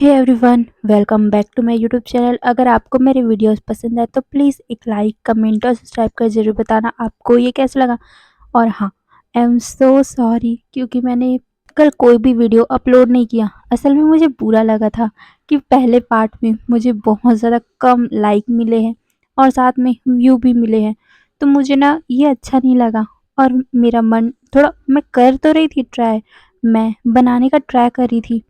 Hey everyone, welcome back to my YouTube channel. अगर आपको मेरे वीडियोस पसंद है तो प्लीज़ एक लाइक, कमेंट और सब्सक्राइब कर ज़रूर बताना आपको ये कैसा लगा। और हाँ, आई एम सो सॉरी क्योंकि मैंने कल कोई भी वीडियो अपलोड नहीं किया। असल में मुझे बुरा लगा था कि पहले पार्ट में मुझे बहुत ज़्यादा कम लाइक मिले हैं और साथ में व्यू भी मिले हैं। तो मुझे ना ये अच्छा नहीं लगा और मेरा मन थोड़ा, मैं कर तो रही थी ट्राई, मैं बनाने का ट्राई कर रही थी,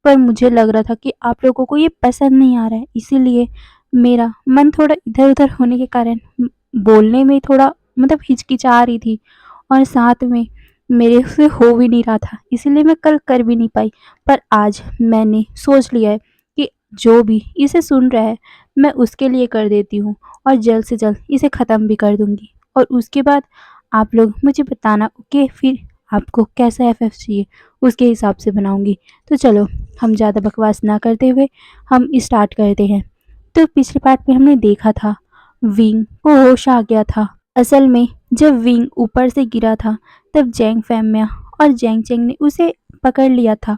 पर मुझे लग रहा था कि आप लोगों को ये पसंद नहीं आ रहा है, इसीलिए मेरा मन थोड़ा इधर-उधर होने के कारण बोलने में थोड़ा हिचकिचा रही थी और साथ में मेरे से हो भी नहीं रहा था, इसीलिए मैं कल कर भी नहीं पाई। पर आज मैंने सोच लिया है कि जो भी इसे सुन रहा है, मैं उसके लिए कर देती हूँ और जल्द से जल्द इसे ख़त्म भी कर दूँगी। और उसके बाद आप लोग मुझे बताना, ओके? फिर आपको कैसा एफएफ चाहिए, उसके हिसाब से बनाऊँगी। तो चलो, हम ज़्यादा बकवास ना करते हुए हम स्टार्ट करते हैं। तो पिछले पार्ट में हमने देखा था विंग को होश आ गया था। असल में जब विंग ऊपर से गिरा था तब जैंग फैमिया और जैंग चैंग ने उसे पकड़ लिया था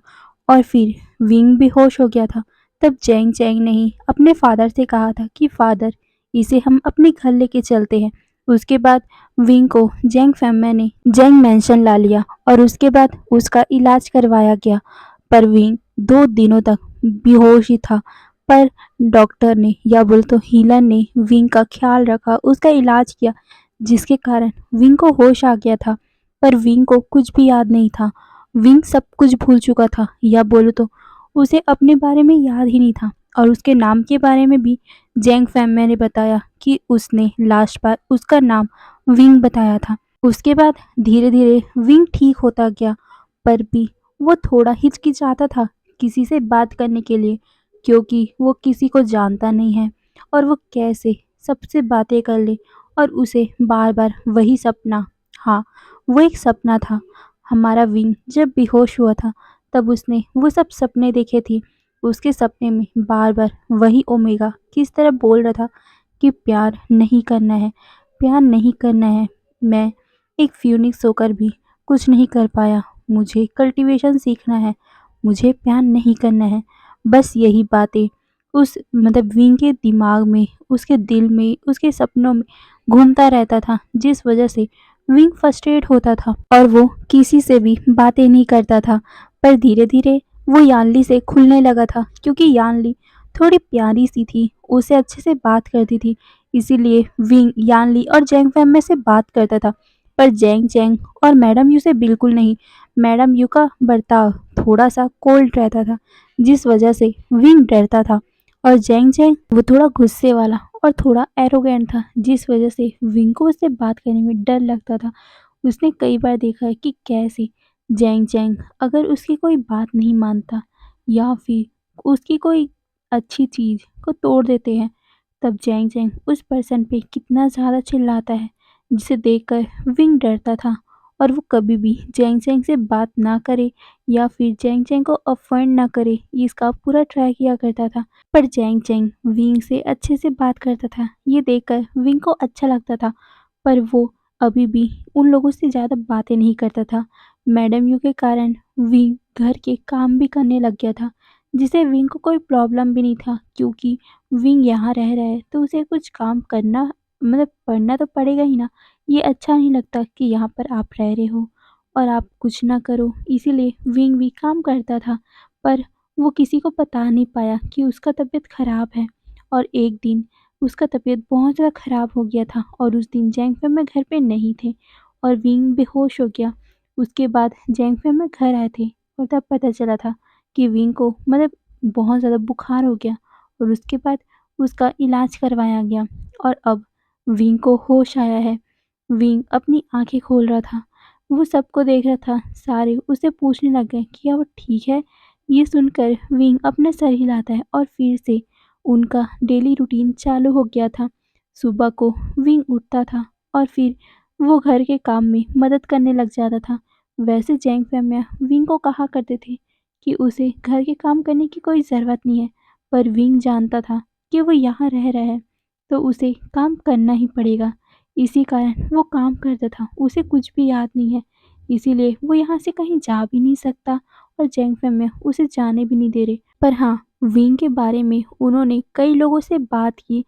और फिर विंग भी होश हो गया था। तब जैंग चैंग ने ही अपने फादर से कहा था कि फादर, इसे हम अपने घर लेके चलते हैं। उसके बाद विंग को जैंग फैमिया ने जैंग मैंशन ला लिया और उसके बाद उसका इलाज करवाया गया। पर विंग 2 दिनों तक बेहोश ही था, पर डॉक्टर ने या बोले तो हीलर ने विंग का ख्याल रखा, उसका इलाज किया, जिसके कारण विंग को होश आ गया था। पर विंग को कुछ भी याद नहीं था। विंग सब कुछ भूल चुका था, या बोले तो उसे अपने बारे में याद ही नहीं था और उसके नाम के बारे में भी जैंग फैमिया ने बताया कि उसने लास्ट बार उसका नाम विंग बताया था। उसके बाद धीरे-धीरे विंग ठीक होता गया, पर भी वो थोड़ा हिचकिचाता था किसी से बात करने के लिए, क्योंकि वो किसी को जानता नहीं है और वो कैसे सबसे बातें कर ले। और उसे बार-बार वही सपना, हाँ, वो एक सपना था। हमारा विंग जब बेहोश हुआ था तब उसने वो सब सपने देखे थे। उसके सपने में बार-बार वही ओमेगा किस तरह बोल रहा था कि प्यार नहीं करना है, प्यार नहीं करना है। मैं एक फ्यूनिक्स होकर भी कुछ नहीं कर पाया। मुझे कल्टीवेशन सीखना है, मुझे प्यार नहीं करना है। बस यही बातें उस विंग के दिमाग में, उसके दिल में, उसके सपनों में घूमता रहता था, जिस वजह से विंग फ्रस्ट्रेट होता था और वो किसी से भी बातें नहीं करता था। पर धीरे-धीरे वो यानली से खुलने लगा था, क्योंकि यानली थोड़ी प्यारी सी थी, उसे अच्छे से बात करती थी। इसीलिए विंग यानली और जैंग फैमिया से बात करता था। पर जैंग चैंग और मैडम यू से बिल्कुल नहीं। मैडम यू का बर्ताव थोड़ा-सा कोल्ड रहता था, जिस वजह से विंग डरता था। और जैंग चैंग वो थोड़ा गुस्से वाला और थोड़ा एरोगेंट था, जिस वजह से विंग को उससे बात करने में डर लगता था। उसने कई बार देखा है कि कैसे जैंग चैंग अगर उसकी कोई बात नहीं मानता या फिर उसकी कोई अच्छी चीज़ को तोड़ देते हैं, तब जैंग चैंग उस पर्सन पे कितना ज़्यादा चिल्लाता है, जिसे देखकर विंग डरता था और वो कभी भी जैंग चैंग से बात ना करे या फिर जैंग चैंग को ऑफेंड ना करे, इसका पूरा ट्राई किया करता था। पर जैंग चैंग विंग से अच्छे से बात करता था, ये देखकर विंग को अच्छा लगता था। पर वो अभी भी उन लोगों से ज़्यादा बातें नहीं करता था। मैडम यू के कारण विंग घर के काम भी करने लग गया था, जिसे विंग को कोई प्रॉब्लम भी नहीं था, क्योंकि विंग यहाँ रह रहा है तो उसे कुछ काम करना, पढ़ना तो पड़ेगा ही ना। ये अच्छा नहीं लगता कि यहाँ पर आप रह रहे हो और आप कुछ ना करो, इसीलिए विंग भी काम करता था। पर वो किसी को बता नहीं पाया कि उसका तबीयत ख़राब है। और एक दिन उसका तबीयत बहुत ज़्यादा ख़राब हो गया था और उस दिन जैंग फैमिया घर पे नहीं थे और विंग बेहोश हो गया। उसके बाद जैंग फैमिया घर आए थे और तब पता चला था कि विंग को बहुत ज़्यादा बुखार हो गया और उसके बाद उसका इलाज करवाया गया और अब विंग को होश आया है। विंग अपनी आँखें खोल रहा था, वो सबको देख रहा था, सारे उससे पूछने लग गए कि क्या वो ठीक है? ये सुनकर विंग अपना सर हिलाता है और फिर से उनका डेली रूटीन चालू हो गया था। सुबह को विंग उठता था और फिर वो घर के काम में मदद करने लग जाता था। वैसे जैंग फैमिया विंग को कहा करते थे कि उसे घर के काम करने की कोई ज़रूरत नहीं है, पर विंग जानता था कि वो यहाँ रह रहा है, तो उसे काम करना ही पड़ेगा। इसी कारण वो काम करता था, उसे कुछ भी याद नहीं है, इसीलिए वो यहाँ से कहीं जा भी नहीं सकता और जैंग फैमिया उसे जाने भी नहीं दे रहे। पर हाँ, विंग के बारे में उन्होंने कई लोगों से बात की,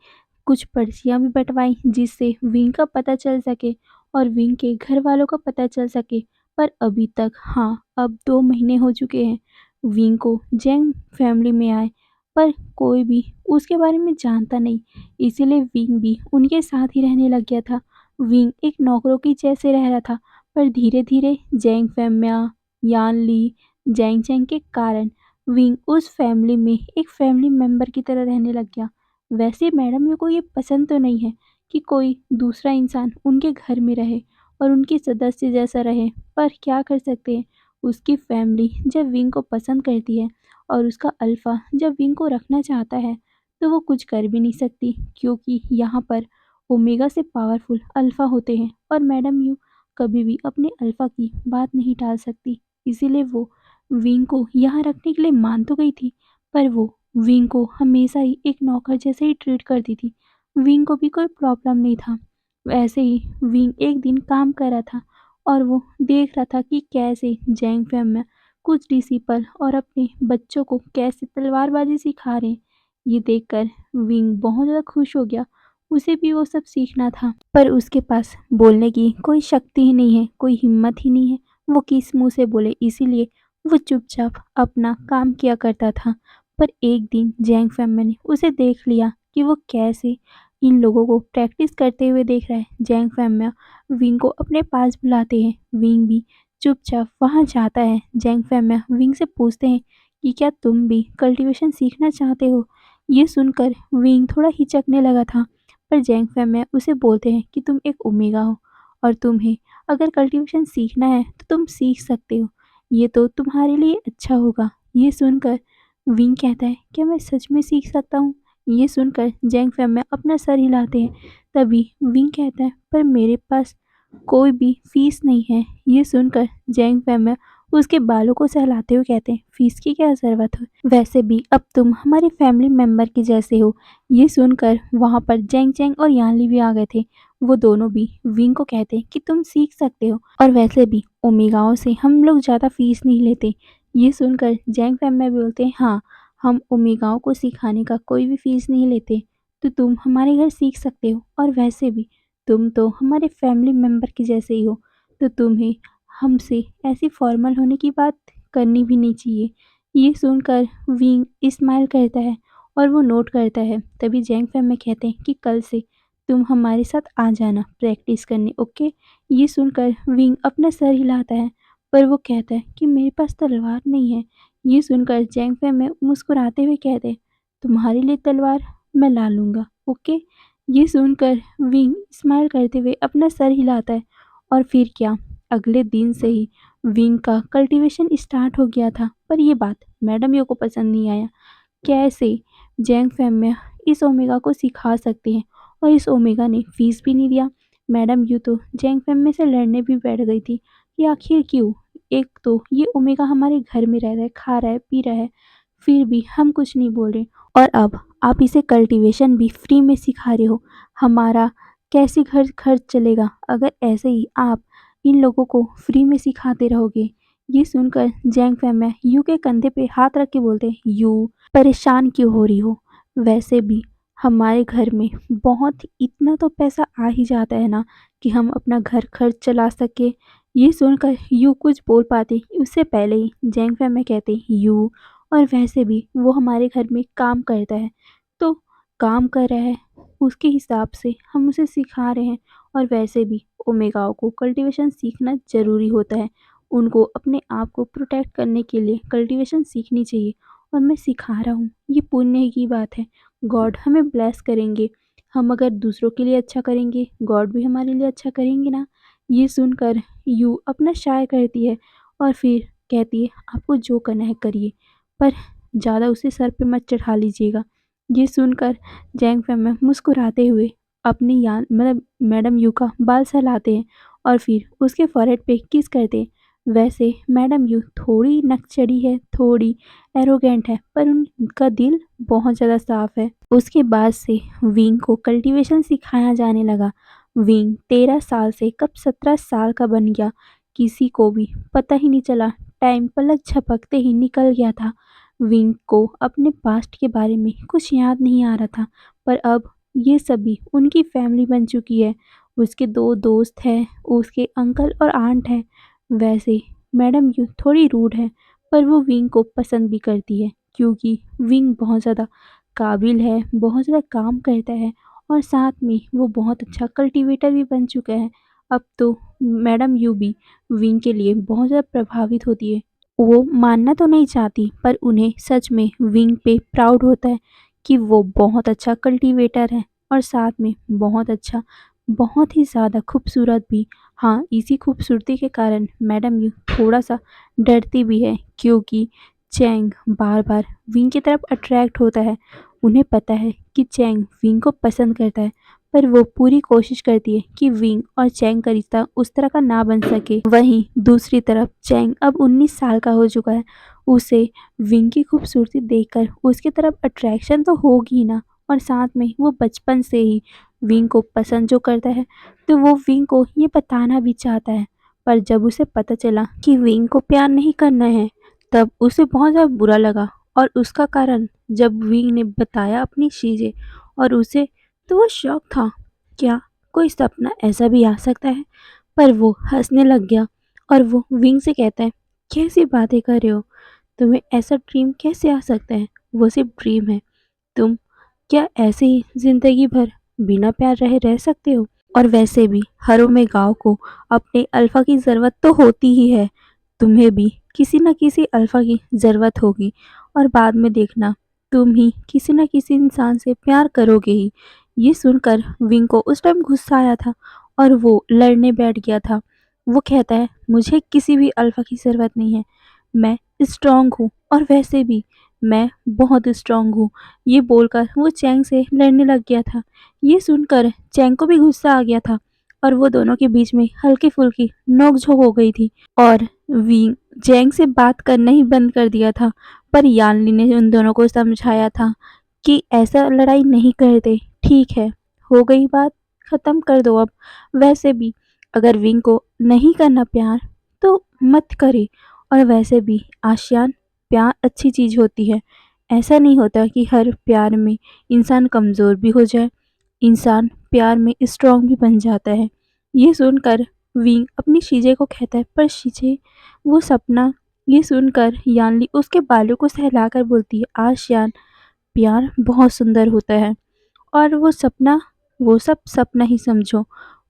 कुछ पर्चियाँ भी बँटवाई जिससे विंग का पता चल सके और विंग के घरवालों का पता चल सके। पर अभी तक हाँ, अब 2 महीने हो चुके हैं विंग को जैंग फैमिली में आए, पर कोई भी उसके बारे में जानता नहीं, इसीलिए विंग भी उनके साथ ही रहने लग गया था। विंग एक नौकरों की जैसे रह रहा था, पर धीरे-धीरे जैंग फैमिया, यान ली, जैंग चैंग के कारण विंग उस फैमिली में एक फैमिली मेंबर की तरह रहने लग गया। वैसे मैडम को ये पसंद तो नहीं है कि कोई दूसरा इंसान उनके घर में रहे और उनके सदस्य जैसा रहे, पर क्या कर सकते हैं। उसकी फैमिली जब विंग को पसंद करती है और उसका अल्फा जब विंग को रखना चाहता है, तो वो कुछ कर भी नहीं सकती, क्योंकि यहाँ पर ओमेगा से पावरफुल अल्फा होते हैं और मैडम यू कभी भी अपने अल्फा की बात नहीं टाल सकती। इसीलिए वो विंग को यहाँ रखने के लिए मान तो गई थी, पर वो विंग को हमेशा ही एक नौकर जैसे ही ट्रीट करती थी। विंग को भी कोई प्रॉब्लम नहीं था। वैसे ही विंग एक दिन काम कर रहा था और वो देख रहा था कि कैसे जैंग फैम में कुछ डिसिपल और अपने बच्चों को कैसे तलवारबाजी सिखा रहे हैं। ये देखकर विंग बहुत ज़्यादा खुश हो गया। उसे भी वो सब सीखना था, पर उसके पास बोलने की कोई शक्ति ही नहीं है, कोई हिम्मत ही नहीं है। वो किस मुँह से बोले, इसीलिए वो चुपचाप अपना काम किया करता था। पर एक दिन जैंग फैमिली ने उसे देख लिया कि वो कैसे इन लोगों को प्रैक्टिस करते हुए देख रहा है। जैंग फैमिया विंग को अपने पास बुलाते हैं। विंग भी चुपचाप वहाँ जाता है। जैंग फैमिया विंग से पूछते हैं कि क्या तुम भी कल्टीवेशन सीखना चाहते हो। ये सुनकर विंग थोड़ा हिचकने लगा था, पर जैंग फैमिया उसे बोलते हैं कि तुम एक ओमेगा हो और तुम्हें अगर कल्टीवेशन सीखना है तो तुम सीख सकते हो, ये तो तुम्हारे लिए अच्छा होगा। ये सुनकर विंग कहता है, क्या मैं सच में सीख सकता हूँ। ये सुनकर जैंग फैमिया अपना सर हिलाते हैं। तभी विंग कहता है, पर मेरे पास कोई भी फीस नहीं है। ये सुनकर जैंग फैमिया उसके बालों को सहलाते हुए कहते हैं, फीस की क्या ज़रूरत है, वैसे भी अब तुम हमारे फैमिली मेंबर के जैसे हो। ये सुनकर वहाँ पर जैंग चैंग और यानली भी आ गए थे। वो दोनों भी विंग को कहते हैं कि तुम सीख सकते हो और वैसे भी ओमेगाओं से हम लोग ज़्यादा फीस नहीं लेते। ये सुनकर जैंग फैमिया भी बोलते हैं, हाँ, हम ओमेगाओं को सिखाने का कोई भी फीस नहीं लेते, तो तुम हमारे घर सीख सकते हो और वैसे भी तुम तो हमारे फैमिली मेंबर के जैसे ही हो, तो तुम्हें हमसे ऐसी फॉर्मल होने की बात करनी भी नहीं चाहिए। ये सुनकर विंग स्माइल करता है और वो नोट करता है। तभी जैंग फैमिया कहते हैं कि कल से तुम हमारे साथ आ जाना प्रैक्टिस करने, ओके। ये सुनकर विंग अपना सर हिलाता है, पर वो कहता है कि मेरे पास तलवार नहीं है। ये सुनकर जैंग फैमिया मुस्कुराते हुए कहते हैं, तुम्हारे लिए तलवार मैं ला लूँगा, ओके। ये सुनकर विंग स्माइल करते हुए अपना सर हिलाता है और फिर क्या, अगले दिन से ही विंग का कल्टीवेशन स्टार्ट हो गया था। पर ये बात मैडम यो को पसंद नहीं आया। कैसे जैंग फैमिया इस ओमेगा को सिखा सकते हैं, और इस ओमेगा ने फीस भी नहीं दिया। मैडम यू तो जैंग फैमिया से लड़ने भी बैठ गई थी कि आखिर क्यों, एक तो ये ओमेगा हमारे घर में रह रहा है, खा रहा है, पी रहा है, फिर भी हम कुछ नहीं बोल रहे, और अब आप इसे कल्टीवेशन भी फ्री में सिखा रहे हो। हमारा कैसे घर खर्च चलेगा अगर ऐसे ही आप इन लोगों को फ्री में सिखाते रहोगे। ये सुनकर जैंग फैमिया यू के कंधे पे हाथ रख के बोलते हैं, यू परेशान क्यों हो रही हो, वैसे भी हमारे घर में बहुत इतना तो पैसा आ ही जाता है ना कि हम अपना घर खर्च चला सके। ये सुनकर यू कुछ बोल पाते उससे पहले ही जैंग फैमिया कहते, यू और वैसे भी वो हमारे घर में काम करता है, तो काम कर रहा है उसके हिसाब से हम उसे सिखा रहे हैं, और वैसे भी ओमेगाओं को कल्टीवेशन सीखना ज़रूरी होता है। उनको अपने आप को प्रोटेक्ट करने के लिए कल्टीवेशन सीखनी चाहिए, और मैं सिखा रहा हूँ, ये पुण्य की बात है। गॉड हमें ब्लेस करेंगे, हम अगर दूसरों के लिए अच्छा करेंगे गॉड भी हमारे लिए अच्छा करेंगे ना। ये सुनकर यू अपना शाय करती है और फिर कहती है, आपको जो करना है करिए, पर ज़्यादा उसे सर पे मत चढ़ा लीजिएगा। ये सुनकर जैंग फैमिया मुस्कुराते हुए अपनी यान मतलब मैडम यू का बाल सहलाते हैं और फिर उसके फॉरहेड पे किस करते हैं। वैसे मैडम यू थोड़ी नकचड़ी है, थोड़ी एरोगेंट है, पर उनका दिल बहुत ज़्यादा साफ है। उसके बाद से विंग को कल्टीवेशन सिखाया जाने लगा। विंग 13 साल से कब 17 साल का बन गया, किसी को भी पता ही नहीं चला। टाइम पलक झपकते ही निकल गया था। विंग को अपने पास्ट के बारे में कुछ याद नहीं आ रहा था, पर अब ये सभी उनकी फैमिली बन चुकी है। उसके 2 दोस्त हैं, उसके अंकल और आंट हैं। वैसे मैडम यू थोड़ी रूड है, पर वो विंग को पसंद भी करती है क्योंकि विंग बहुत ज़्यादा काबिल है, बहुत ज़्यादा काम करता है और साथ में वो बहुत अच्छा कल्टीवेटर भी बन चुका है। अब तो मैडम यू भी विंग के लिए बहुत ज़्यादा प्रभावित होती है। वो मानना तो नहीं चाहती, पर उन्हें सच में विंग पे प्राउड होता है कि वो बहुत अच्छा कल्टीवेटर है और साथ में बहुत अच्छा, बहुत ही ज़्यादा खूबसूरत भी। हाँ, इसी खूबसूरती के कारण मैडम यू थोड़ा-सा डरती भी है क्योंकि चैंग बार-बार विंग की तरफ अट्रैक्ट होता है। उन्हें पता है कि चैंग विंग को पसंद करता है, पर वो पूरी कोशिश करती है कि विंग और चैंग का रिश्ता उस तरह का ना बन सके। वहीं दूसरी तरफ चैंग अब 19 साल का हो चुका है। उसे विंग की खूबसूरती देखकर उसकी तरफ अट्रैक्शन तो होगी ही ना, और साथ में वो बचपन से ही विंग को पसंद जो करता है, तो वो विंग को ये बताना भी चाहता है। पर जब उसे पता चला कि विंग को प्यार नहीं करना है, तब उसे बहुत ज़्यादा बुरा लगा। और उसका कारण जब विंग ने बताया अपनी चीज़ें और उसे, तो वो शॉक था। क्या कोई सपना ऐसा भी आ सकता है? पर वो हँसने लग गया और वो विंग से कहता है, कैसी बातें कर रहे हो? तुम्हें ऐसा ड्रीम कैसे आ सकता है? वो सिर्फ ड्रीम है। तुम क्या ऐसे ही ज़िंदगी भर बिना प्यार रह सकते हो? और वैसे भी हर में गाँव को अपने अल्फ़ा की ज़रूरत तो होती ही है। तुम्हें भी किसी न किसी अल्फ़ा की ज़रूरत होगी और बाद में देखना, तुम ही किसी न किसी इंसान से प्यार करोगे ही। ये सुनकर विंग को उस टाइम गुस्सा आया था और वो लड़ने बैठ गया था। वो कहता है, मुझे किसी भी अल्फ़ा की ज़रूरत नहीं है। मैं स्ट्रॉन्ग हूँ और वैसे भी मैं बहुत स्ट्रॉन्ग हूँ। ये बोलकर वो चैंग से लड़ने लग गया था। ये सुनकर चैंग को भी गुस्सा आ गया था और वो दोनों के बीच में हल्की-फुल्की नोक-झोंक हो गई थी और विंग चैंग से बात करना ही बंद कर दिया था। पर यानली ने उन दोनों को समझाया था कि ऐसा लड़ाई नहीं करते, ठीक है, हो गई बात, ख़त्म कर दो अब। वैसे भी अगर विंग को नहीं करना प्यार, तो मत करे। और वैसे भी आशियान, प्यार अच्छी चीज़ होती है। ऐसा नहीं होता कि हर प्यार में इंसान कमज़ोर भी हो जाए, इंसान प्यार में स्ट्रॉन्ग भी बन जाता है। ये सुनकर विंग अपनी शीजे को कहता है, पर शीजे वो सपना। ये सुनकर यानली उसके बालों को सहलाकर बोलती है, आशियान, प्यार बहुत सुंदर होता है और वो सपना, वो सब सपना ही समझो,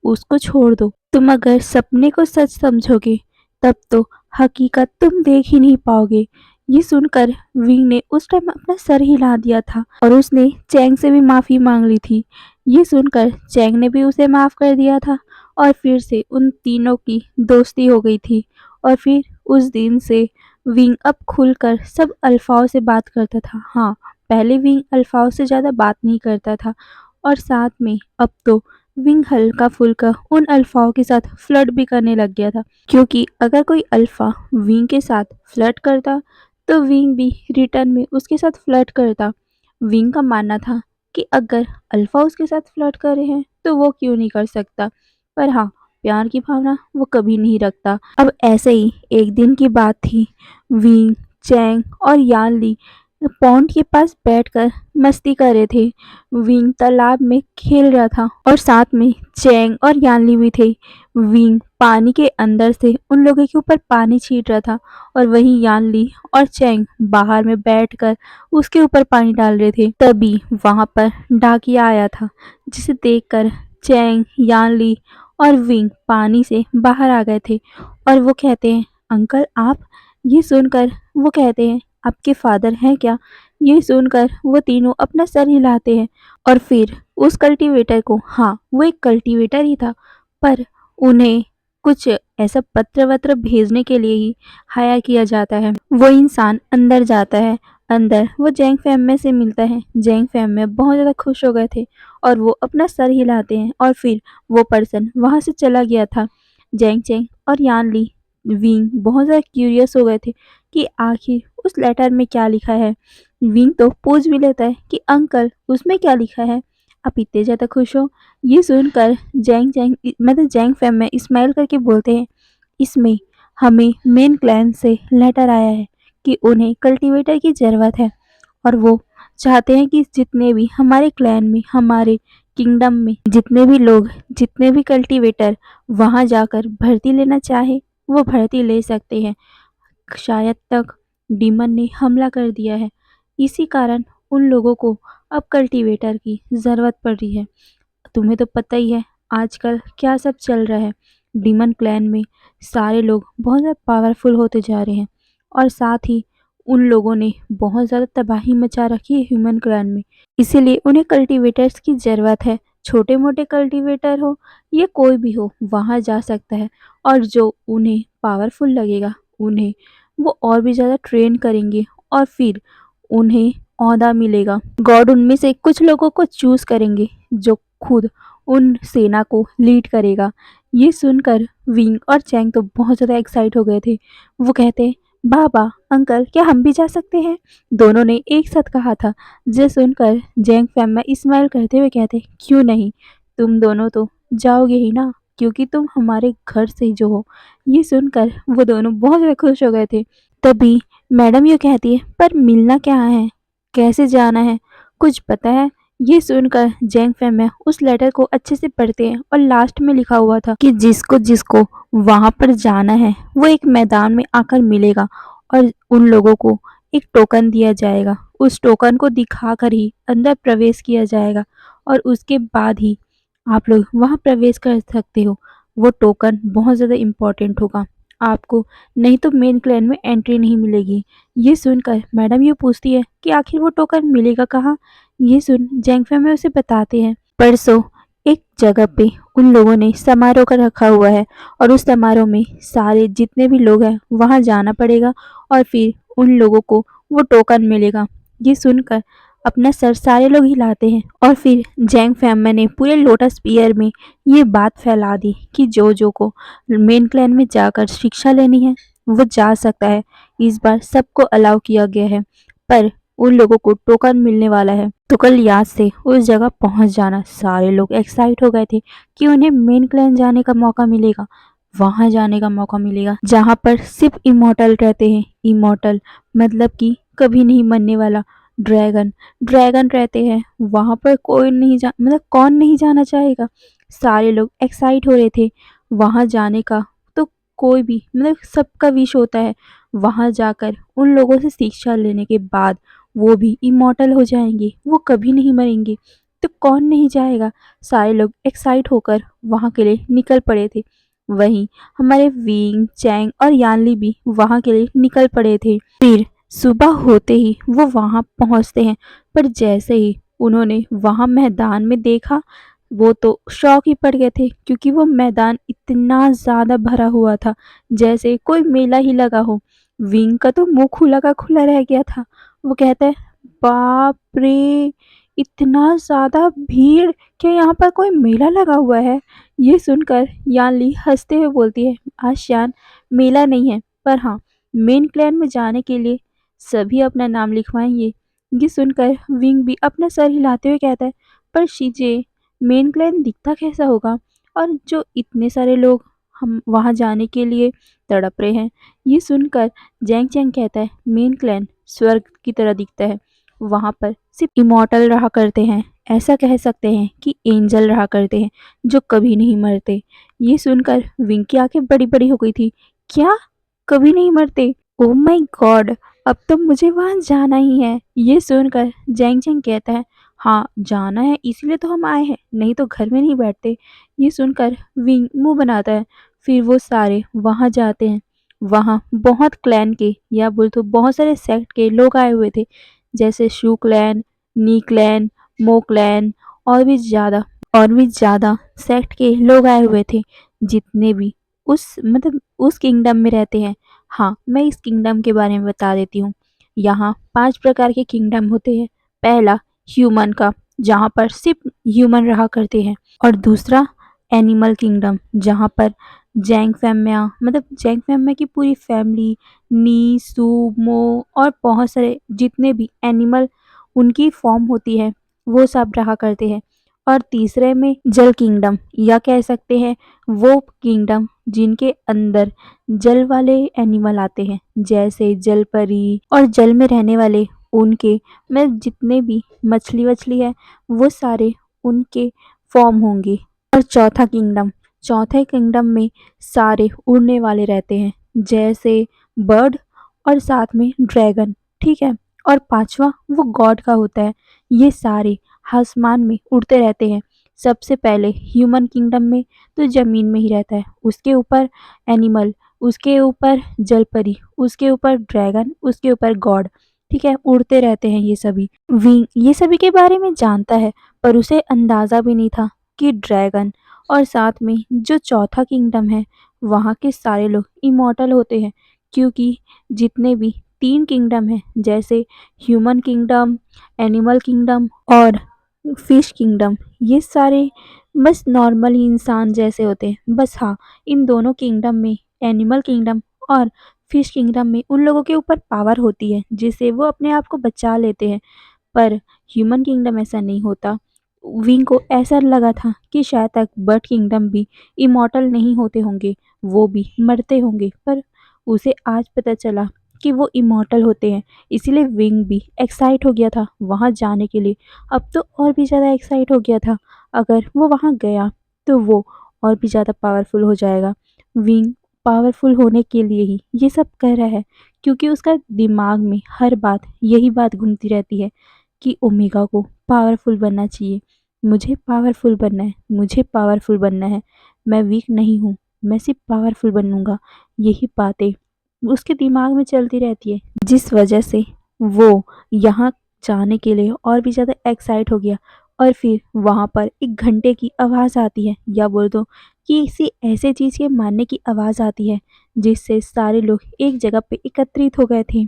उसको छोड़ दो। तुम अगर सपने को सच समझोगे, तब तो हकीकत तुम देख ही नहीं पाओगे। ये सुनकर विंग ने उस टाइम अपना सर हिला दिया था और उसने चैंग से भी माफ़ी मांग ली थी। ये सुनकर चैंग ने भी उसे माफ़ कर दिया था और फिर से उन तीनों की दोस्ती हो गई थी। और फिर उस दिन से विंग अब खुलकर सब अल्फ़ाओं से बात करता था। हाँ, पहले विंग अल्फ़ाओं से ज़्यादा बात नहीं करता था और साथ में अब तो विंग हल्का-फुल्का उन अल्फ़ाओं के साथ फ्लर्ट भी करने लग गया था, क्योंकि अगर कोई अल्फ़ा विंग के साथ फ्लर्ट करता, तो विंग भी रिटर्न में उसके साथ फ्लर्ट करता। विंग का मानना था कि अगर अल्फ़ा उसके साथ फ्लर्ट कर रहे हैं, तो वो क्यों नहीं कर सकता। पर हाँ, प्यार की भावना वो कभी नहीं रखता। अब ऐसे ही एक दिन की बात थी। विंग, चैंग और यानली पॉन्ड के पास बैठकर मस्ती कर रहे थे। विंग तालाब में खेल रहा था और साथ में चैंग और यानली भी थे। विंग पानी के अंदर से उन लोगों के ऊपर पानी छींट रहा था और वहीं यानली और चैंग बाहर में बैठकर उसके ऊपर पानी डाल रहे थे। तभी वहां पर डाकिया आया था, जिसे देखकर चैंग, यानली और विंग पानी से बाहर आ गए थे और वो कहते हैं, अंकल आप। ये सुनकर वो कहते हैं, आपके फादर हैं क्या? ये सुनकर वो तीनों अपना सर हिलाते हैं और फिर उस कल्टीवेटर को, हाँ, वो एक कल्टीवेटर ही था, पर उन्हें कुछ ऐसा पत्र-वत्र भेजने के लिए ही हायर किया जाता है। वो इंसान अंदर जाता है। अंदर वो जैंग फैमिली से मिलता है। जैंग फैमिली बहुत ज़्यादा खुश हो गए थे और वो अपना सर हिलाते हैं और फिर वो पर्सन वहाँ से चला गया था। जैंग चैंग और यानली, विंग बहुत ज़्यादा क्यूरियस हो गए थे कि आखिर उस लेटर में क्या लिखा है। विंग तो पूछ भी लेता है कि अंकल उसमें क्या लिखा है, आप इतने ज़्यादा खुश हो। ये सुनकर जैंग जैंग मतलब जैंग फैम में स्माइल करके बोलते हैं, इसमें हमें मेन क्लैन से लेटर आया है कि उन्हें कल्टीवेटर की ज़रूरत है और वो चाहते हैं कि जितने भी हमारे क्लैन में, हमारे किंगडम में जितने भी लोग, जितने भी कल्टीवेटर वहाँ जाकर भर्ती लेना चाहे, वो भर्ती ले सकते हैं। शायद तक डीमन ने हमला कर दिया है। इसी कारण उन लोगों को अब कल्टीवेटर की ज़रूरत पड़ रही है। तुम्हें तो पता ही है आजकल क्या सब चल रहा है। डीमन क्लैन में सारे लोग बहुत ज़्यादा पावरफुल होते जा रहे हैं और साथ ही उन लोगों ने बहुत ज़्यादा तबाही मचा रखी है ह्यूमन क्लैन में। इसीलिए उन्हें कल्टीवेटर्स की ज़रूरत है। छोटे मोटे कल्टीवेटर हो या कोई भी हो वहाँ जा सकता है और जो उन्हें पावरफुल लगेगा उन्हें वो और भी ज़्यादा ट्रेन करेंगे और फिर उन्हें ओहदा मिलेगा। गॉड उनमें से कुछ लोगों को चूज़ करेंगे जो खुद उन सेना को लीड करेगा। ये सुनकर विंग और चैंग तो बहुत ज़्यादा एक्साइट हो गए थे। वो कहते, बाबा अंकल क्या हम भी जा सकते हैं? दोनों ने एक साथ कहा था। ये सुनकर जैंग फैमिया स्माइल करते हुए कहते, क्यों नहीं, तुम दोनों तो जाओगे ही ना, क्योंकि तुम हमारे घर से जो हो। ये सुनकर वो दोनों बहुत ज़्यादा खुश हो गए थे। तभी मैडम ये कहती है, पर मिलना क्या है, कैसे जाना है, कुछ पता है? ये सुनकर जैंग फैमिया उस लेटर को अच्छे से पढ़ते हैं और लास्ट में लिखा हुआ था कि जिसको जिसको वहां पर जाना है वो एक मैदान में आकर मिलेगा और उन लोगों को एक टोकन दिया जाएगा। उस टोकन को दिखाकर ही अंदर प्रवेश किया जाएगा और उसके बाद ही आप लोग वहां प्रवेश कर सकते हो। वो टोकन बहुत ज़्यादा इम्पोर्टेंट होगा आपको, नहीं तो मेन क्लैन में एंट्री नहीं मिलेगी। ये सुनकर मैडम ये पूछती है कि आखिर वो टोकन मिलेगा कहाँ? ये सुन जैंग फैमिया उसे बताते हैं, परसों एक जगह पे उन लोगों ने समारोह कर रखा हुआ है और उस समारोह में सारे जितने भी लोग हैं वहाँ जाना पड़ेगा और फिर उन लोगों को वो टोकन मिलेगा। ये सुनकर अपना सर सारे लोग हिलाते हैं और फिर जैंग फैमिया ने पूरे लोटस पियर में ये बात फैला दी कि जो जो को मेन क्लैन में जाकर शिक्षा लेनी है वो जा सकता है। इस बार सबको अलाउ किया गया है, पर उन लोगों को टोकन मिलने वाला है तो कल याद से उस जगह पहुंच जाना। सारे लोग एक्साइट हो गए थे कि उन्हें मेन क्लैन जाने का मौका मिलेगा, वहां जाने का मौका मिलेगा जहां पर सिर्फ इमोर्टल रहते हैं। इमोर्टल मतलब कि कभी नहीं मरने वाला। ड्रैगन ड्रैगन रहते हैं वहां पर। कोई नहीं जा मतलब कौन नहीं जाना चाहेगा। सारे लोग एक्साइट हो रहे थे वहां जाने का। तो कोई भी मतलब सबका विश होता है वहां जाकर उन लोगों से शिक्षा लेने के बाद वो भी इमॉर्टल हो जाएंगे, वो कभी नहीं मरेंगे। तो कौन नहीं जाएगा। सारे लोग एक्साइट होकर वहां के लिए निकल पड़े थे। वहीं हमारे विंग चैंग और यानली भी वहां के लिए निकल पड़े थे। फिर सुबह होते ही वो वहां पहुंचते हैं, पर जैसे ही उन्होंने वहां मैदान में देखा वो तो शौक ही पड़ गए थे, क्योंकि वो मैदान इतना ज़्यादा भरा हुआ था जैसे कोई मेला ही लगा हो। विंग का तो मुंह खुला का खुला रह गया था। वो कहता है, बाप रे, इतना ज़्यादा भीड़, क्या यहाँ पर कोई मेला लगा हुआ है? ये सुनकर यानली हंसते हुए बोलती है, आशियान मेला नहीं है, पर हाँ मेन क्लैन में जाने के लिए सभी अपना नाम लिखवाएंगे। ये सुनकर विंग भी अपना सर हिलाते हुए कहता है, पर शीजे मेन क्लैन दिखता कैसा होगा और जो इतने सारे लोग हम वहाँ जाने के लिए तड़प रहे हैं। ये सुनकर जैंग चैंग कहता है, मेन क्लैन स्वर्ग की तरह दिखता है, वहाँ पर सिर्फ इमॉर्टल रहा करते हैं, ऐसा कह सकते हैं कि एंजल रहा करते हैं जो कभी नहीं मरते। ये सुनकर विंग की आंखें बड़ी बड़ी हो गई थी। क्या कभी नहीं मरते? ओ माय गॉड, अब तो मुझे वहाँ जाना ही है। ये सुनकर जैंग चैंग कहता है, हाँ जाना है इसीलिए तो हम आए हैं, नहीं तो घर में नहीं बैठते। ये सुनकर विंग मुंह बनाता है। फिर वो सारे वहाँ जाते हैं। वहाँ बहुत क्लैन के या बोल तो बहुत सारे सेक्ट के लोग आए हुए थे, जैसे शू क्लैन, नी क्लैन, मो क्लैन और भी ज़्यादा सेक्ट के लोग आए हुए थे, जितने भी उस मतलब उस किंगडम में रहते हैं। हाँ मैं इस किंगडम के बारे में बता देती हूँ। यहाँ 5 प्रकार के किंगडम होते हैं। पहला ह्यूमन का, जहाँ पर सिर्फ ह्यूमन रहा करते हैं, और दूसरा एनिमल किंगडम, जहाँ पर जैंग फैमिया की पूरी फैमिली, नी, सू, मो और बहुत सारे जितने भी एनिमल उनकी फॉर्म होती है वो सब रहा करते हैं। और तीसरे में जल किंगडम, या कह सकते हैं वो किंगडम जिनके अंदर जल वाले एनिमल आते हैं, जैसे जल परी और जल में रहने वाले उनके में जितने भी मछली वछली है वो सारे उनके फॉर्म होंगे। और चौथे किंगडम में सारे उड़ने वाले रहते हैं, जैसे बर्ड और साथ में ड्रैगन, ठीक है। और पांचवा वो गॉड का होता है। ये सारे आसमान में उड़ते रहते हैं। सबसे पहले ह्यूमन किंगडम में तो ज़मीन में ही रहता है, उसके ऊपर एनिमल, उसके ऊपर जलपरी, उसके ऊपर ड्रैगन, उसके ऊपर गॉड, ठीक है। उड़ते रहते हैं ये सभी। विंग ये सभी के बारे में जानता है, पर उसे अंदाज़ा भी नहीं था कि ड्रैगन और साथ में जो चौथा किंगडम है वहाँ के सारे लोग इमॉर्टल होते हैं, क्योंकि जितने भी 3 किंगडम हैं, जैसे ह्यूमन किंगडम, एनिमल किंगडम और फिश किंगडम, ये सारे बस नॉर्मल ही इंसान जैसे होते हैं। बस हाँ, इन दोनों किंगडम में, एनिमल किंगडम और फिश किंगडम में, उन लोगों के ऊपर पावर होती है जिससे वो अपने आप को बचा लेते हैं। पर ह्यूमन किंगडम ऐसा नहीं होता। विंग को ऐसा लगा था कि शायद तक बर्ड किंगडम भी इमॉर्टल नहीं होते होंगे, वो भी मरते होंगे, पर उसे आज पता चला कि वो इमॉर्टल होते हैं। इसीलिए विंग भी एक्साइट हो गया था वहाँ जाने के लिए। अब तो और भी ज़्यादा एक्साइट हो गया था, अगर वो वहाँ गया तो वो और भी ज़्यादा पावरफुल हो जाएगा। विंग पावरफुल होने के लिए ही ये सब कर रहा है, क्योंकि उसका दिमाग में हर बात यही बात घूमती रहती है कि ओमेगा को पावरफुल बनना चाहिए, मुझे पावरफुल बनना है, मुझे पावरफुल बनना है, मैं वीक नहीं हूँ, मैं सिर्फ पावरफुल बनूंगा। यही बातें उसके दिमाग में चलती रहती है, जिस वजह से वो यहाँ जाने के लिए और भी ज़्यादा एक्साइट हो गया। और फिर वहाँ पर एक घंटे की आवाज़ आती है, या बोल दो कि किसी ऐसे चीज़ के मारने की आवाज़ आती है, जिससे सारे लोग एक जगह पे एकत्रित हो गए थे।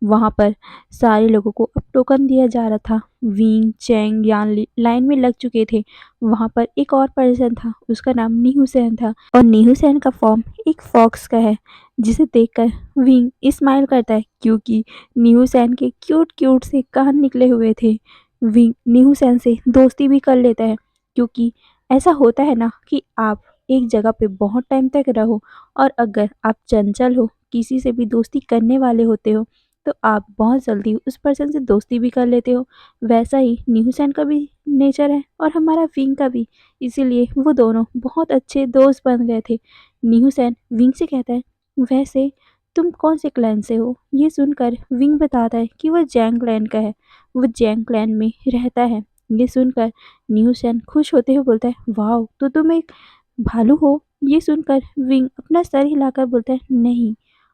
वहाँ पर सारे लोगों को अब टोकन दिया जा रहा था। विंग, चैंग, यान लाइन में लग चुके थे। वहाँ पर एक और पर्सन था, उसका नाम नीहू सेन था, और नीहू सेन का फॉर्म एक फॉक्स का है, जिसे देखकर विंग स्माइल करता है, क्योंकि नीहू सेन के क्यूट क्यूट से कान निकले हुए थे। विंग नीहू सेन से दोस्ती भी कर लेता है, क्योंकि ऐसा होता है ना कि आप एक जगह पे बहुत टाइम तक रहो, और अगर आप चंचल हो, किसी से भी दोस्ती करने वाले होते हो, तो आप बहुत जल्दी उस पर्सन से दोस्ती भी कर लेते हो। वैसा ही नीहू सेन का भी नेचर है और हमारा विंग का भी। इसीलिए वो दोनों बहुत अच्छे दोस्त बन गए थे। नीहू सेन विंग से कहता है, वैसे तुम कौन से क्लैन से हो? ये सुनकर विंग बताता है कि वह जैंग क्लैन का है, वो जैंग क्लैन में रहता है। ये सुनकर नीहू सेन खुश होते हुए बोलता है, वाह, तो तुम एक भालू हो? ये सुनकर विंग अपना सर हिलाकर बोलता है, नहीं,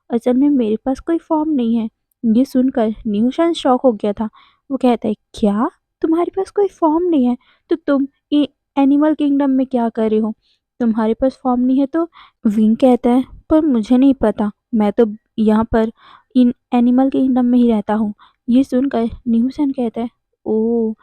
असल में मेरे पास कोई फॉर्म नहीं है। ये सुनकर न्यूशन शॉक हो गया था। वो कहता है, क्या तुम्हारे पास कोई फॉर्म नहीं है? तो तुम एनिमल किंगडम में क्या कर रहे हो? तुम्हारे पास फॉर्म नहीं है तो? विंग कहता है, पर मुझे नहीं पता, मैं तो यहाँ पर इन एनिमल किंगडम में ही रहता हूँ। ये सुनकर न्यूसन कहता है, ओह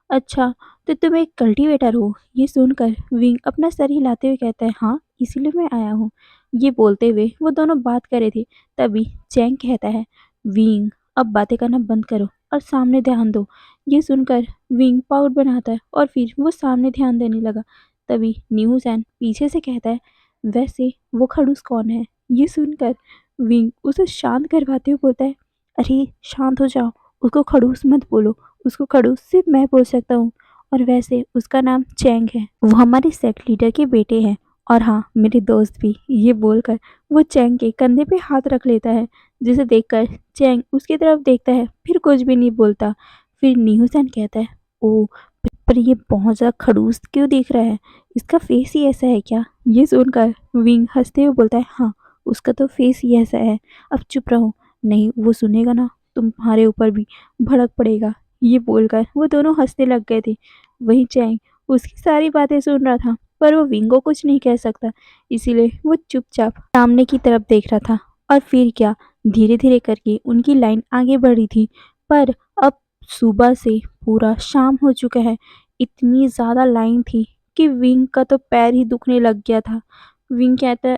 अच्छा, तो तुम एक कल्टीवेटर हो? ये सुनकर विंग अपना सर हिलाते हुए कहता है, हाँ, इसीलिए मैं आया हूँ। ये बोलते हुए वो दोनों बात कर रहे थे, तभी चैंग कहता है, विंग, अब बातें करना बंद करो और सामने ध्यान दो। ये सुनकर विंग पाउट बनाता है और फिर वो सामने ध्यान देने लगा। तभी न्यू सैन पीछे से कहता है, वैसे वो खड़ूस कौन है? ये सुनकर विंग उसे शांत करवाते हुए बोलता है, अरे शांत हो जाओ, उसको खड़ूस मत बोलो, उसको खड़ूस सिर्फ मैं बोल सकता हूँ, और वैसे उसका नाम चैंग है, वो हमारे सेक्ट लीडर के बेटे हैं, और हाँ, मेरे दोस्त भी। ये बोलकर वो चैंग के कंधे पे हाथ रख लेता है, जिसे देखकर चैंग उसकी तरफ देखता है, फिर कुछ भी नहीं बोलता। फिर नीहूसन कहता है, ओ, पर ये बहुत ज़्यादा खड़ूस क्यों दिख रहा है? इसका फेस ही ऐसा है क्या? ये सुनकर विंग हंसते हुए बोलता है, हाँ, उसका तो फेस ही ऐसा है। अब चुप रहो, नहीं वो सुनेगा ना तुम्हारे ऊपर भी भड़क पड़ेगा। ये बोलकर वो दोनों हंसने लग गए थे। वहीं चैंग उसकी सारी बातें सुन रहा था, पर वो विंग को कुछ नहीं कह सकता, इसीलिए वो चुपचाप सामने की तरफ देख रहा था। और फिर क्या, धीरे धीरे करके उनकी लाइन आगे बढ़ी थी, पर अब सुबह से पूरा शाम हो चुका है। इतनी ज़्यादा लाइन थी कि विंग का तो पैर ही दुखने लग गया था। विंग कहता है,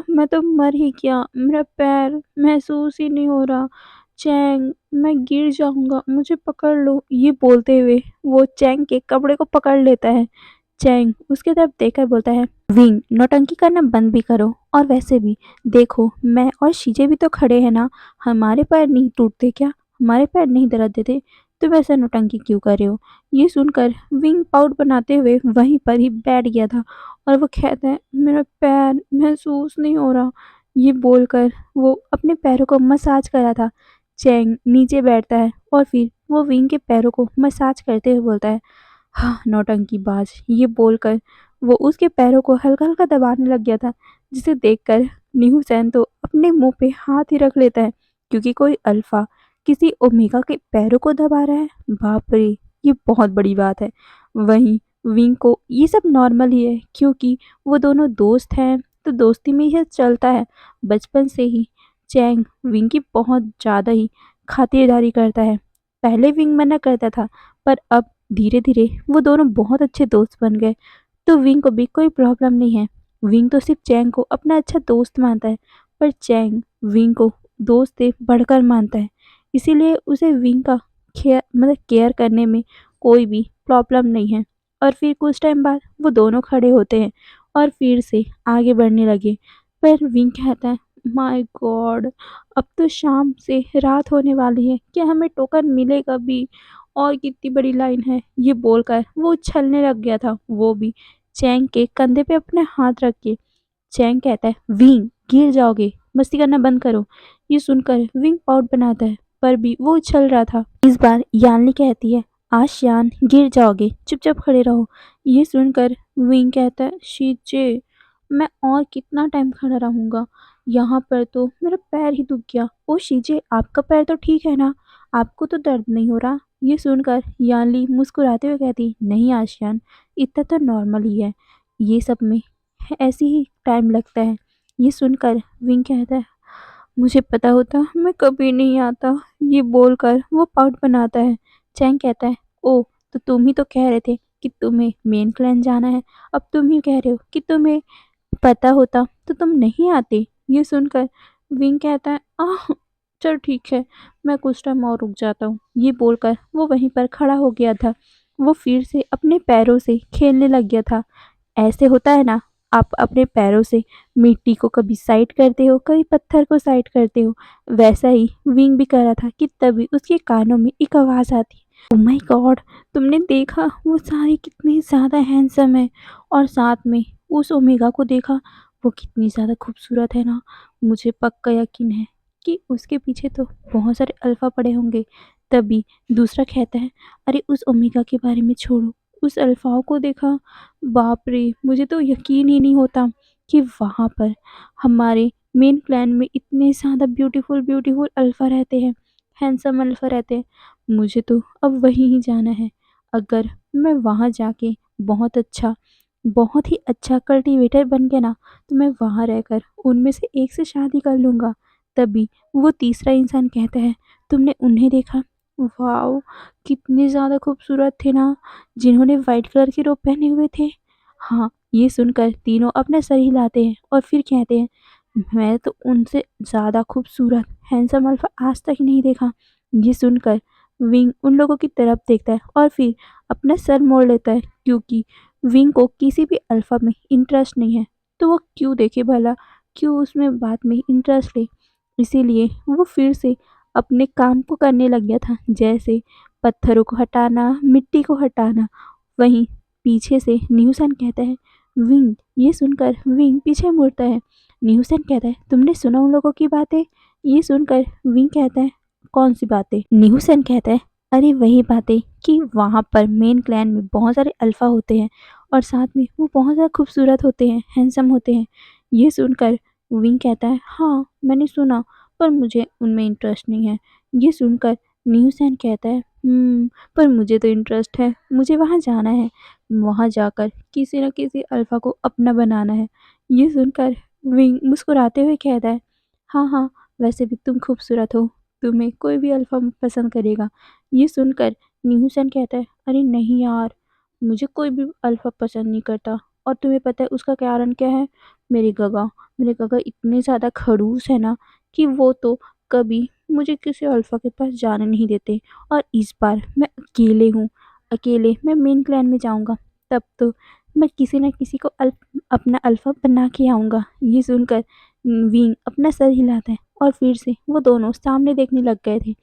मैं तो मर ही गया, मेरा पैर महसूस ही नहीं हो रहा। चैंग, मैं गिर जाऊँगा, मुझे पकड़ लो। ये बोलते हुए वो चैंग के कपड़े को पकड़ लेता है। चैंग उसकी तरफ देखकर बोलता है, विंग, नौटंकी करना बंद भी करो। और वैसे भी देखो, मैं और शीजे भी तो खड़े हैं ना, हमारे पैर नहीं टूटते क्या? हमारे पैर नहीं दर्द देते? तुम ऐसे नौटंकी क्यों कर रहे हो? ये सुनकर विंग पाउट बनाते हुए वहीं पर ही बैठ गया था और वो कहता है, मेरा पैर महसूस नहीं हो रहा। ये बोलकर वो अपने पैरों को मसाज कर रहा था। चैंग नीचे बैठता है और फिर वो विंग के पैरों को मसाज करते हुए बोलता है, हाँ, नौटंकीबाज। ये बोलकर वो उसके पैरों को हल्का-हल्का दबाने लग गया था, जिसे देखकर नीहू सैन तो अपने मुँह पे हाथ ही रख लेता है, क्योंकि कोई अल्फ़ा किसी ओमेगा के पैरों को दबा रहा है। बाप रे! ये बहुत बड़ी बात है। वहीं विंग को ये सब नॉर्मल ही है, क्योंकि वो दोनों दोस्त हैं, तो दोस्ती में यह चलता है। बचपन से ही चैंग विंग की बहुत ज़्यादा ही खातिरदारी करता है। पहले विंग मना करता था, पर अब धीरे-धीरे वो दोनों बहुत अच्छे दोस्त बन गए, तो विंग को भी कोई प्रॉब्लम नहीं है। विंग तो सिर्फ चैंग को अपना अच्छा दोस्त मानता है, पर चैंग विंग को दोस्त से बढ़कर मानता है। इसीलिए उसे विंग का केयर करने में कोई भी प्रॉब्लम नहीं है। और फिर कुछ टाइम बाद वो दोनों खड़े होते हैं और फिर से आगे बढ़ने लगे। पर विंग कहता है, माय गॉड! अब तो शाम से रात होने वाली है, क्या हमें टोकन मिलेगा भी? और कितनी बड़ी लाइन है। ये बोलकर वो उछलने लग गया था, वो भी चैंग के कंधे पे अपने हाथ रख के। चैंग कहता है, विंग, गिर जाओगे, मस्ती करना बंद करो। ये सुनकर विंग पाउट बनाता है, पर भी वो उछल रहा था। इस बार यान्नी कहती है, आशियान, गिर जाओगे, चुपचाप खड़े रहो। ये सुनकर विंग कहता है, शीचे, मैं और कितना टाइम खड़ा रहूंगा? यहाँ पर तो मेरा पैर ही दुख गया। ओ शीजे, आपका पैर तो ठीक है ना? आपको तो दर्द नहीं हो रहा? ये सुनकर यानली मुस्कुराते हुए कहती, नहीं आशियान, इतना तो नॉर्मल ही है। ये सब में ऐसे ही टाइम लगता है। ये सुनकर विंग कहता है, मुझे पता होता मैं कभी नहीं आता। ये बोलकर वो पाउट बनाता है। चैंग कहता है, ओ, तो तुम ही तो कह रहे थे कि तुम्हें मेन क्लैन जाना है। अब तुम ही कह रहे हो कि तुम्हें पता होता तो तुम नहीं आते। ये सुनकर विंग कहता है, आह, चल ठीक है, मैं कुछ टाइम और रुक जाता हूँ। ये बोलकर वो वहीं पर खड़ा हो गया था। वो फिर से अपने पैरों से खेलने लग गया था। ऐसे होता है ना, आप अपने पैरों से मिट्टी को कभी साइड करते हो, कभी पत्थर को साइड करते हो। वैसा ही विंग भी कर रहा था कि तभी उसके कानों में एक आवाज़ आती, ओह माय गॉड! तुमने देखा वो सारी कितनी ज़्यादा हैंडसम है, और साथ में उस ओमेगा को देखा, वो कितनी ज़्यादा खूबसूरत है ना। मुझे पक्का यकीन है कि उसके पीछे तो बहुत सारे अल्फा पड़े होंगे। तभी दूसरा कहता है, अरे उस ओमेगा के बारे में छोड़ो, उस अल्फाओं को देखा, बाप रे! मुझे तो यकीन ही नहीं होता कि वहाँ पर हमारे मेन क्लैन में इतने ज़्यादा ब्यूटीफुल ब्यूटीफुल अल्फा रहते हैं, हैंडसम अल्फा रहते हैं। मुझे तो अब वहीं ही जाना है। अगर मैं वहाँ जाके बहुत ही अच्छा कल्टीवेटर बन गया ना, तो मैं वहाँ रहकर उनमें से एक से शादी कर लूँगा। तभी वो तीसरा इंसान कहता है, तुमने उन्हें देखा? वॉव! कितने ज़्यादा खूबसूरत थे ना, जिन्होंने व्हाइट कलर के रोब पहने हुए थे। हाँ, ये सुनकर तीनों अपना सर हिलाते हैं और फिर कहते हैं, मैं तो उनसे ज़्यादा खूबसूरत हैंडसम अल्फा आज तक नहीं देखा। ये सुनकर विंग उन लोगों की तरफ देखता है और फिर अपना सर मोड़ लेता है, क्योंकि विंग को किसी भी अल्फा में इंटरेस्ट नहीं है। तो वो क्यों देखे भला, क्यों उसमें बात में इंटरेस्ट ले। इसीलिए वो फिर से अपने काम को करने लग गया था, जैसे पत्थरों को हटाना, मिट्टी को हटाना। वहीं पीछे से न्यूसन कहता है, विंग। ये सुनकर विंग पीछे मुड़ता है। न्यूसन कहता है, तुमने सुना उन लोगों की बातें? ये सुनकर विंग कहता है, कौन सी बातें? न्यूसन कहता है, अरे वही बातें कि वहाँ पर मेन क्लैन में बहुत सारे अल्फा होते हैं और साथ में वो बहुत ज़्यादा खूबसूरत होते हैं, हैंडसम होते हैं। ये सुनकर विंग कहता है, हाँ, मैंने सुना, पर मुझे उनमें इंटरेस्ट नहीं है। ये सुनकर न्यूसन कहता है, पर मुझे तो इंटरेस्ट है, मुझे वहाँ जाना है। वहाँ जाकर किसी न किसी अल्फा को अपना बनाना है। ये सुनकर विंग मुस्कुराते हुए कहता है, हाँ, हाँ, वैसे भी तुम खूबसूरत हो, तुम्हें कोई भी अल्फा पसंद करेगा। ये सुनकर न्यूसन कहता है, अरे नहीं यार, मुझे कोई भी अल्फा पसंद नहीं करता। और तुम्हें पता है उसका कारण क्या है? मेरे गगा। मेरे गगा इतने ज़्यादा खड़ूस है ना कि वो तो कभी मुझे किसी अल्फ़ा के पास जाने नहीं देते और इस बार मैं अकेले हूँ। अकेले मैं मेन क्लैन में जाऊँगा, तब तो मैं किसी न किसी को अपना अल्फ़ा बना के आऊँगा। ये सुनकर विंग अपना सर हिलाता है और फिर से वो दोनों सामने देखने लग गए थे।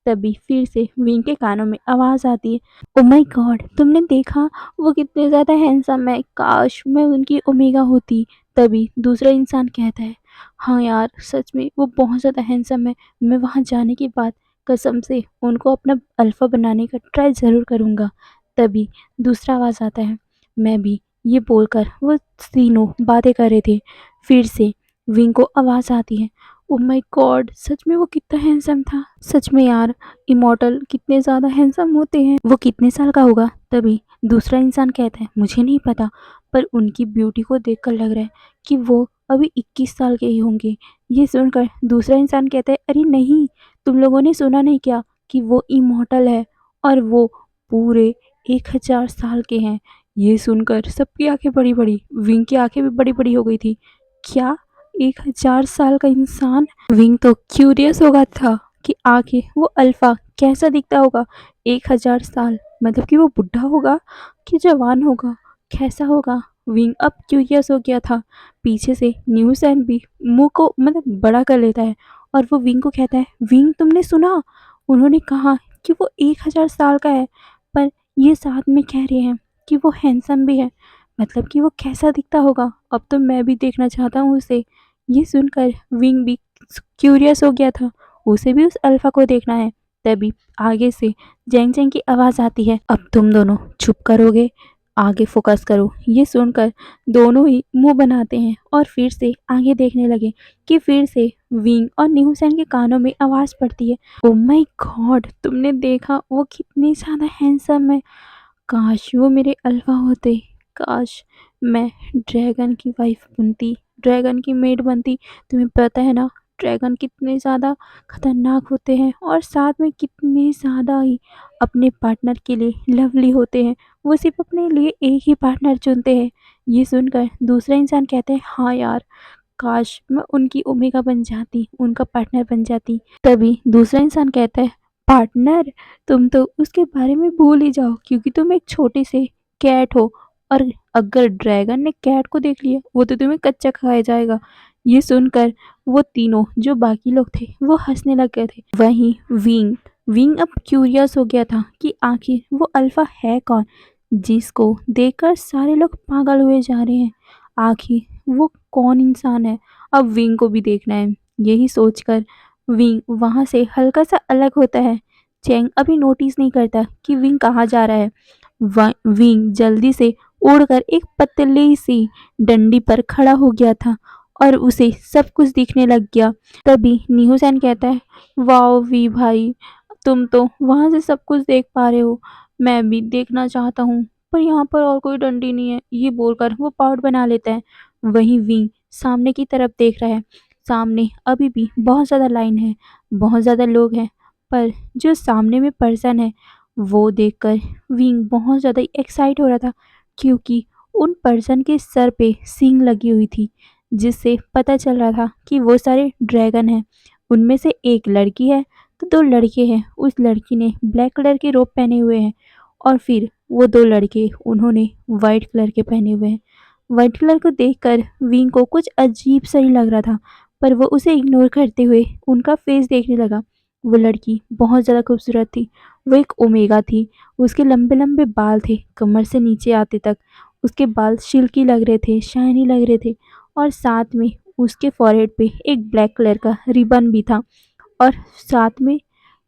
तभी फिर से विंग के कानों में आवाज़ आती है, ओह माय गॉड! तुमने देखा वो कितने ज़्यादा हैंडसम है, काश मैं उनकी ओमेगा होती। तभी दूसरा इंसान कहता है, हाँ यार, सच में वो बहुत ज़्यादा हैंडसम है। मैं वहाँ जाने के बाद कसम से उनको अपना अल्फ़ा बनाने का ट्राई ज़रूर करूँगा। तभी दूसरा आवाज़ आता है, मैं भी। ये बोलकर वो तीनों बातें कर रहे थे। फिर से विंग को आवाज़ आती है, ओह माय गॉड! सच में वो कितना हैंडसम था। सच में यार, इमॉर्टल कितने ज़्यादा हैंडसम होते हैं। वो कितने साल का होगा? तभी दूसरा इंसान कहता है, मुझे नहीं पता, पर उनकी ब्यूटी को देखकर लग रहा है कि वो अभी 21 साल के ही होंगे। ये सुनकर दूसरा इंसान कहता है, अरे नहीं, तुम लोगों ने सुना नहीं क्या कि वो इमॉर्टल है और वो पूरे 1000 साल के हैं। ये सुनकर सबकी आंखें बड़ी-बड़ी, विंग की आंखें भी बड़ी-बड़ी हो गई थी। क्या 1000 साल का इंसान? विंग तो क्यूरियस हो गया था कि आखिर वो अल्फा कैसा दिखता होगा। 1000 साल मतलब कि वो बुढ़ा होगा कि जवान होगा, कैसा होगा? विंग अब क्यूरियस हो गया था। पीछे से न्यूसैन भी मुंह को मतलब बड़ा कर लेता है और वो विंग को कहता है, विंग तुमने सुना? उन्होंने कहा कि वो 1000 साल का है, पर ये साथ में कह रहे हैं कि वो हैंडसम भी है। मतलब कि वो कैसा दिखता होगा? अब तो मैं भी देखना चाहता हूँ उसे। ये सुनकर विंग भी क्यूरियस हो गया था, उसे भी उस अल्फा को देखना है। तभी आगे से जेंग जेंग की आवाज़ आती है, अब तुम दोनों चुप करोगे, आगे फोकस करो। ये सुनकर दोनों ही मुंह बनाते हैं और फिर से आगे देखने लगे कि फिर से विंग और न्यूसेन के कानों में आवाज़ पड़ती है, ओह माय गॉड! तुमने देखा वो कितनी ज़्यादा हैंडसम है। काश वो मेरे अल्फा होते, काश मैं ड्रैगन की वाइफ बनती, ड्रैगन की मेड बनती। तुम्हें पता है ना, ड्रैगन कितने ज़्यादा खतरनाक होते हैं और साथ में कितने ज़्यादा ही अपने पार्टनर के लिए लवली होते हैं। वो सिर्फ अपने लिए एक ही पार्टनर चुनते हैं। ये सुनकर दूसरा इंसान कहते हैं, हाँ यार, काश मैं उनकी ओमेगा बन जाती, उनका पार्टनर बन जाती। तभी दूसरा इंसान कहता है, पार्टनर? तुम तो उसके बारे में भूल ही जाओ, क्योंकि तुम एक छोटे से कैट हो और अगर ड्रैगन ने कैट को देख लिया, वो तो तुम्हें कच्चा खाया जाएगा। ये सुनकर वो तीनों जो बाकी लोग थे वो हंसने लग गए थे। वहीं विंग विंग अब क्यूरियस हो गया था कि आखिर वो अल्फा है कौन, जिसको देखकर सारे लोग पागल हुए जा रहे हैं। आखिर वो कौन इंसान है? अब विंग को भी देखना है। यही सोचकर विंग वहाँ से हल्का सा अलग होता है। चैंग अभी नोटिस नहीं करता कि विंग कहाँ जा रहा है। विंग जल्दी से उड़कर एक पतली सी डंडी पर खड़ा हो गया था और उसे सब कुछ दिखने लग गया। तभी निहुसन कहता है, वाओ वी भाई, तुम तो वहाँ से सब कुछ देख पा रहे हो, मैं भी देखना चाहता हूँ, पर यहाँ पर और कोई डंडी नहीं है। ये बोलकर वो पाउट बना लेता है। वहीं विंग सामने की तरफ देख रहा है। सामने अभी भी बहुत ज़्यादा लाइन है, बहुत ज़्यादा लोग हैं, पर जो सामने में पर्सन है वो देखकर विंग बहुत ज़्यादा एक्साइट हो रहा था, क्योंकि उन पर्सन के सर पे सींग लगी हुई थी, जिससे पता चल रहा था कि वो सारे ड्रैगन हैं। उनमें से एक लड़की है तो दो लड़के हैं। उस लड़की ने ब्लैक कलर के रोब पहने हुए हैं और फिर वो दो लड़के उन्होंने वाइट कलर के पहने हुए हैं। वाइट कलर को देखकर विंग को कुछ अजीब सा ही लग रहा था, पर वो उसे इग्नोर करते हुए उनका फेस देखने लगा। वो लड़की बहुत ज़्यादा खूबसूरत थी। वो एक ओमेगा थी। उसके लंबे लंबे बाल थे कमर से नीचे आते तक। उसके बाल सिल्की लग रहे थे, शाइनी लग रहे थे और साथ में उसके फॉरहेड पे एक ब्लैक कलर का रिबन भी था और साथ में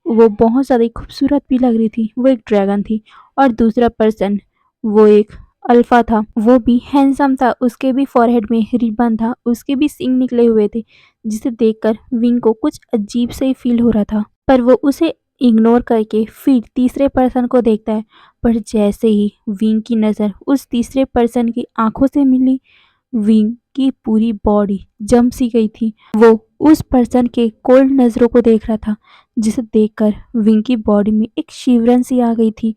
वो बहुत ज़्यादा ही खूबसूरत भी लग रही थी। वो एक ड्रैगन थी और दूसरा पर्सन वो एक अल्फा था। वो भी हैंडसम था, उसके भी फॉरहेड में रिबन था, उसके भी सींग निकले हुए थे, जिसे देखकर विंग को कुछ अजीब से ही फील हो रहा था। पर वो उसे इग्नोर करके फिर तीसरे पर्सन को देखता है। पर जैसे ही विंग की नज़र उस तीसरे पर्सन की आंखों से मिली, विंग की पूरी बॉडी जम सी गई थी। वो उस पर्सन के कोल्ड नज़रों को देख रहा था, जिसे देखकर विंग की बॉडी में एक शिवरन सी आ गई थी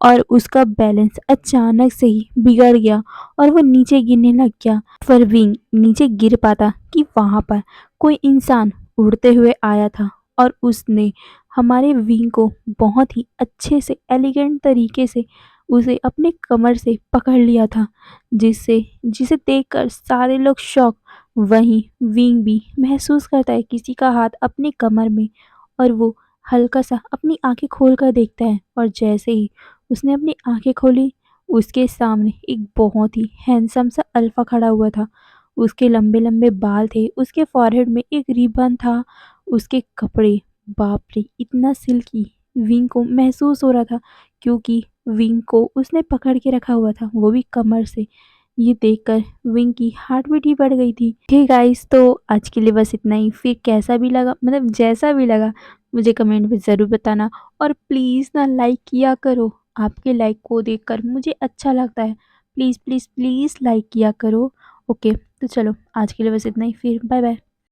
और उसका बैलेंस अचानक से ही बिगड़ गया और वो नीचे गिरने लग गया। पर विंग नीचे गिर पाता कि वहाँ पर कोई इंसान उड़ते हुए आया था और उसने हमारे विंग को बहुत ही अच्छे से एलिगेंट तरीके से उसे अपने कमर से पकड़ लिया था, जिससे जिसे देखकर सारे लोग शॉक। वहीं विंग भी महसूस करता है किसी का हाथ अपने कमर में, और वो हल्का सा अपनी आंखें खोल कर देखता है, और जैसे ही उसने अपनी आंखें खोली, उसके सामने एक बहुत ही हैंडसम सा अल्फा खड़ा हुआ था। उसके लंबे लंबे बाल थे, उसके फॉरहेड में एक रिबन था, उसके कपड़े, बाप रे इतना सिल्की। विंग को महसूस हो रहा था, क्योंकि विंग को उसने पकड़ के रखा हुआ था, वो भी कमर से। ये देखकर विंग की हार्ट बीट ही बढ़ गई थी। ठीक गाइस, तो आज के लिए बस इतना ही। फिर कैसा भी लगा, मतलब जैसा भी लगा, मुझे कमेंट में ज़रूर बताना। और प्लीज़ ना लाइक किया करो, आपके लाइक को देखकर मुझे अच्छा लगता है। प्लीज़ प्लीज़ प्लीज़ लाइक किया करो। ओके, तो चलो आज के लिए बस इतना ही। फिर बाय बाय।